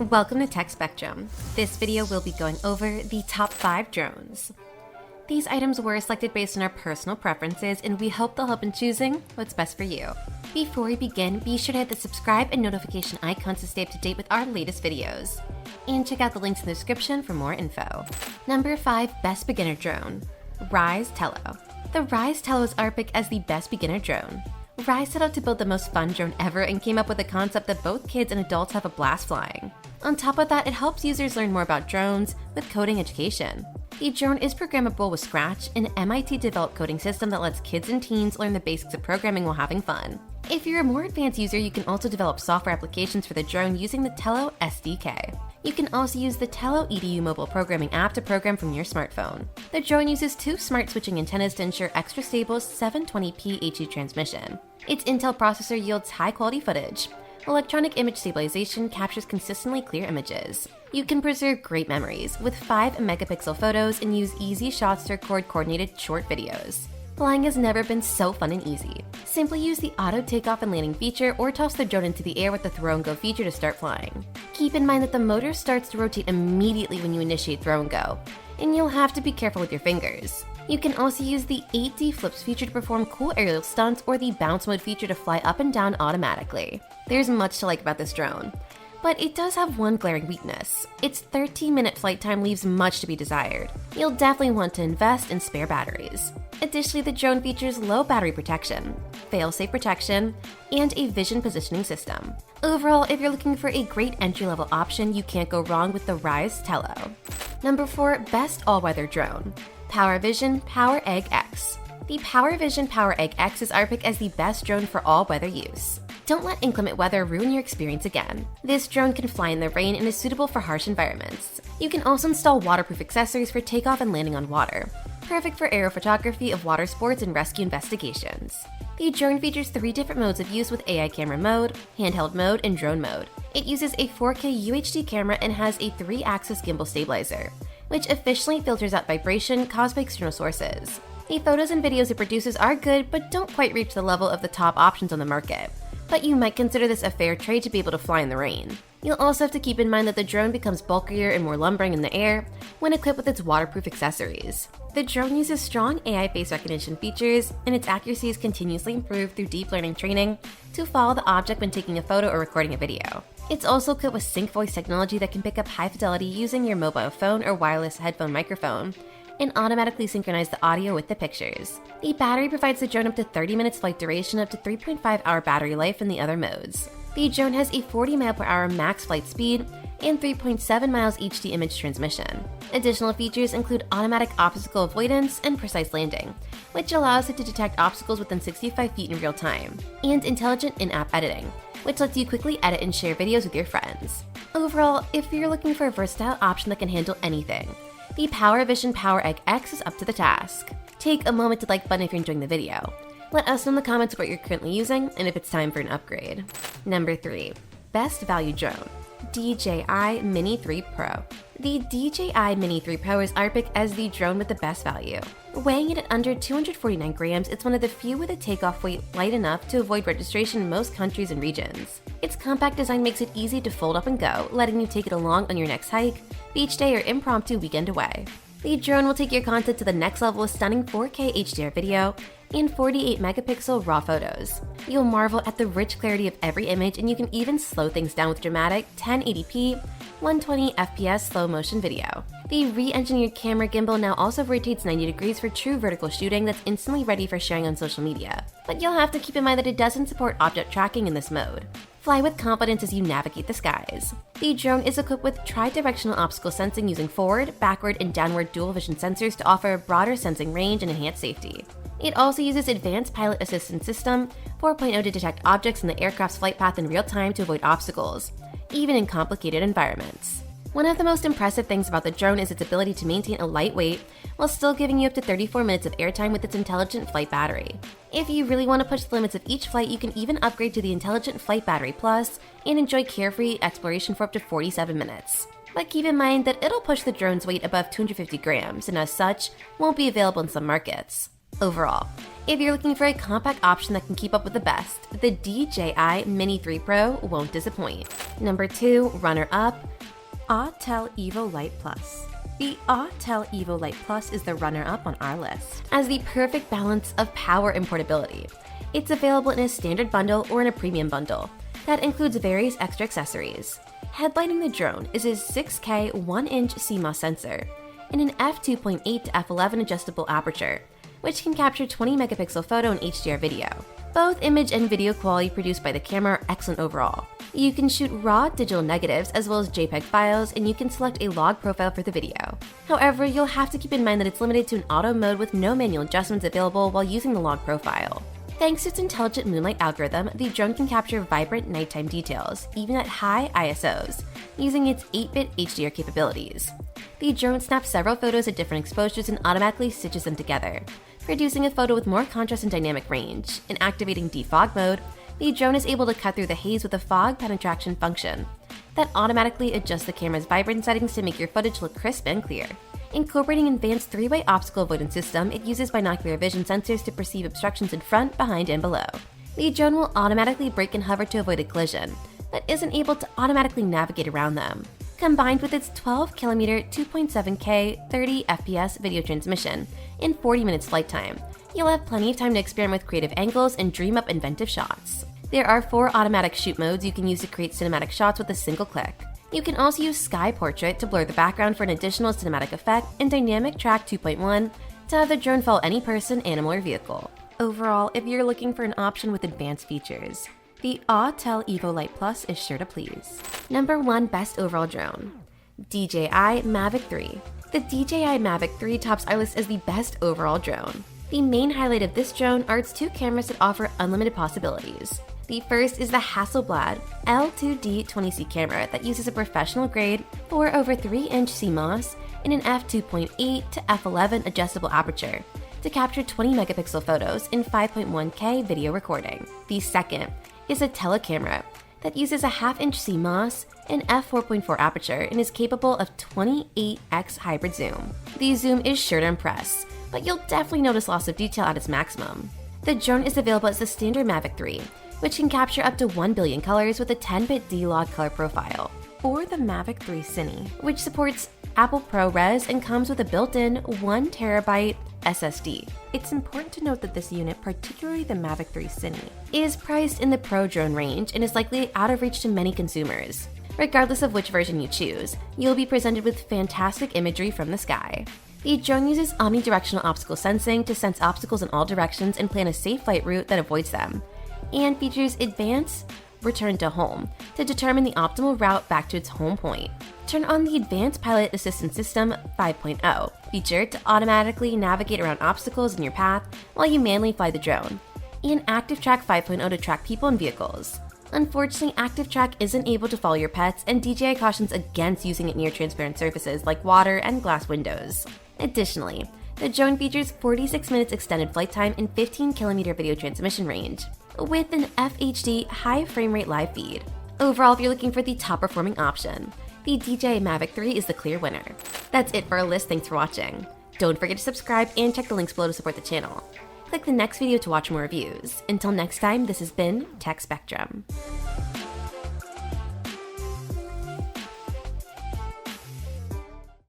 Welcome to Tech Spectrum. This video will be going over the top 5 drones. These items were selected based on our personal preferences, and we hope they'll help in choosing what's best for you. Before we begin, be sure to hit the subscribe and notification icons to stay up to date with our latest videos. And check out the links in the description for more info. Number 5 Best Beginner Drone. Rise Tello. The Rise Tello is our pick as the best beginner drone. Rise set out to build the most fun drone ever and came up with a concept that both kids and adults have a blast flying. On top of that, it helps users learn more about drones with coding education. The drone is programmable with Scratch, an MIT-developed coding system that lets kids and teens learn the basics of programming while having fun. If you're a more advanced user, you can also develop software applications for the drone using the Tello SDK. You can also use the Tello EDU mobile programming app to program from your smartphone. The drone uses 2 smart switching antennas to ensure extra stable 720p HD transmission. Its Intel processor yields high-quality footage. Electronic image stabilization captures consistently clear images. You can preserve great memories with 5-megapixel photos and use easy shots to record coordinated short videos. Flying has never been so fun and easy. Simply use the auto takeoff and landing feature or toss the drone into the air with the throw and go feature to start flying. Keep in mind that the motor starts to rotate immediately when you initiate throw and go, and you'll have to be careful with your fingers. You can also use the 8D flips feature to perform cool aerial stunts or the bounce mode feature to fly up and down automatically. There's much to like about this drone, but it does have one glaring weakness. Its 13-minute flight time leaves much to be desired. You'll definitely want to invest in spare batteries. Additionally, the drone features low battery protection, fail-safe protection, and a vision positioning system. Overall, if you're looking for a great entry-level option, you can't go wrong with the Rise Tello. Number 4 Best All-Weather Drone. PowerVision Power Egg X. The PowerVision Power Egg X is our pick as the best drone for all weather use. Don't let inclement weather ruin your experience again. This drone can fly in the rain and is suitable for harsh environments. You can also install waterproof accessories for takeoff and landing on water. Perfect for aerophotography of water sports and rescue investigations. The drone features 3 different modes of use with AI camera mode, handheld mode, and drone mode. It uses a 4K UHD camera and has a 3-axis gimbal stabilizer, which efficiently filters out vibration caused by external sources. The photos and videos it produces are good, but don't quite reach the level of the top options on the market. But you might consider this a fair trade to be able to fly in the rain. You'll also have to keep in mind that the drone becomes bulkier and more lumbering in the air when equipped with its waterproof accessories. The drone uses strong AI face recognition features, and its accuracy is continuously improved through deep learning training to follow the object when taking a photo or recording a video. It's also equipped with sync voice technology that can pick up high fidelity using your mobile phone or wireless headphone microphone and automatically synchronize the audio with the pictures. The battery provides the drone up to 30 minutes flight duration, up to 3.5-hour battery life in the other modes. The drone has a 40 mph max flight speed and 3.7 miles HD image transmission. Additional features include automatic obstacle avoidance and precise landing, which allows it to detect obstacles within 65 feet in real time, and intelligent in-app editing, which lets you quickly edit and share videos with your friends. Overall, if you're looking for a versatile option that can handle anything, the PowerVision Power Egg X is up to the task. Take a moment to like button if you're enjoying the video. Let us know in the comments what you're currently using and if it's time for an upgrade. Number 3 Best Value Drone. DJI Mini 3 Pro. The DJI Mini 3 Pro is our pick as the drone with the best value. Weighing it at under 249 grams, it's one of the few with a takeoff weight light enough to avoid registration in most countries and regions. Its compact design makes it easy to fold up and go, letting you take it along on your next hike, beach day, or impromptu weekend away. The drone will take your content to the next level with stunning 4K HDR video and 48-megapixel raw photos. You'll marvel at the rich clarity of every image, and you can even slow things down with dramatic 1080p, 120 FPS slow motion video. The re-engineered camera gimbal now also rotates 90 degrees for true vertical shooting that's instantly ready for sharing on social media. But you'll have to keep in mind that it doesn't support object tracking in this mode. Fly with confidence as you navigate the skies. The drone is equipped with tri-directional obstacle sensing using forward, backward, and downward dual vision sensors to offer a broader sensing range and enhanced safety. It also uses Advanced Pilot Assistance System 4.0 to detect objects in the aircraft's flight path in real time to avoid obstacles, even in complicated environments. One of the most impressive things about the drone is its ability to maintain a light weight while still giving you up to 34 minutes of airtime with its intelligent flight battery. If you really want to push the limits of each flight, you can even upgrade to the Intelligent Flight Battery Plus and enjoy carefree exploration for up to 47 minutes. But keep in mind that it'll push the drone's weight above 250 grams and as such, won't be available in some markets. Overall, If you're looking for a compact option that can keep up with the best, the DJI Mini 3 Pro won't disappoint. Number 2, runner-up, Autel Evo Lite Plus. The Autel Evo Lite Plus is the runner-up on our list as the perfect balance of power and portability. It's available in a standard bundle or in a premium bundle that includes various extra accessories. Headlining the drone is a 6K 1-inch CMOS sensor and an f2.8 to f11 adjustable aperture, which can capture 20 megapixel photo and HDR video. Both image and video quality produced by the camera are excellent overall. You can shoot raw digital negatives as well as JPEG files, and you can select a log profile for the video. However, you'll have to keep in mind that it's limited to an auto mode with no manual adjustments available while using the log profile. Thanks to its intelligent moonlight algorithm, the drone can capture vibrant nighttime details, even at high ISOs, using its 8-bit HDR capabilities. The drone snaps several photos at different exposures and automatically stitches them together, producing a photo with more contrast and dynamic range. In activating defog mode, the drone is able to cut through the haze with a fog penetration function that automatically adjusts the camera's vibrance settings to make your footage look crisp and clear. Incorporating an advanced 3-way obstacle avoidance system, it uses binocular vision sensors to perceive obstructions in front, behind, and below. The drone will automatically brake and hover to avoid a collision, but isn't able to automatically navigate around them. Combined with its 12km 2.7K 30 FPS video transmission in 40 minutes flight time, you'll have plenty of time to experiment with creative angles and dream up inventive shots. There are 4 automatic shoot modes you can use to create cinematic shots with a single click. You can also use Sky Portrait to blur the background for an additional cinematic effect, and Dynamic Track 2.1 to have the drone follow any person, animal, or vehicle. Overall, if you're looking for an option with advanced features, the Autel Evo Lite Plus is sure to please. Number 1 Best Overall Drone, DJI Mavic 3. The DJI Mavic 3 tops our list as the best overall drone. The main highlight of this drone are its 2 cameras that offer unlimited possibilities. The first is the Hasselblad L2D20C camera that uses a professional-grade 4/3-inch CMOS and an f2.8 to f11 adjustable aperture to capture 20 megapixel photos in 5.1K video recording. The second is a telecamera that uses a half-inch CMOS and f4.4 aperture and is capable of 28x hybrid zoom. The zoom is sure to impress, but you'll definitely notice loss of detail at its maximum. The drone is available as the standard Mavic 3, which can capture up to 1 billion colors with a 10-bit D-Log color profile, or the Mavic 3 Cine, which supports Apple ProRes and comes with a built-in 1TB SSD. It's important to note that this unit, particularly the Mavic 3 Cine, is priced in the Pro drone range and is likely out of reach to many consumers. Regardless of which version you choose, you'll be presented with fantastic imagery from the sky. The drone uses omnidirectional optical sensing to sense obstacles in all directions and plan a safe flight route that avoids them, and features advanced return to home to determine the optimal route back to its home point. Turn on the Advanced Pilot Assistance System 5.0 feature to automatically navigate around obstacles in your path while you manually fly the drone, and Active Track 5.0 to track people and vehicles. Unfortunately, Active Track isn't able to follow your pets, and DJI cautions against using it near transparent surfaces like water and glass windows. Additionally, the drone features 46 minutes extended flight time and 15km video transmission range, with an FHD high frame rate live feed. Overall, if you're looking for the top performing option, the DJI Mavic 3 is the clear winner. That's it for our list, thanks for watching. Don't forget to subscribe and check the links below to support the channel. Click the next video to watch more reviews. Until next time, this has been Tech Spectrum.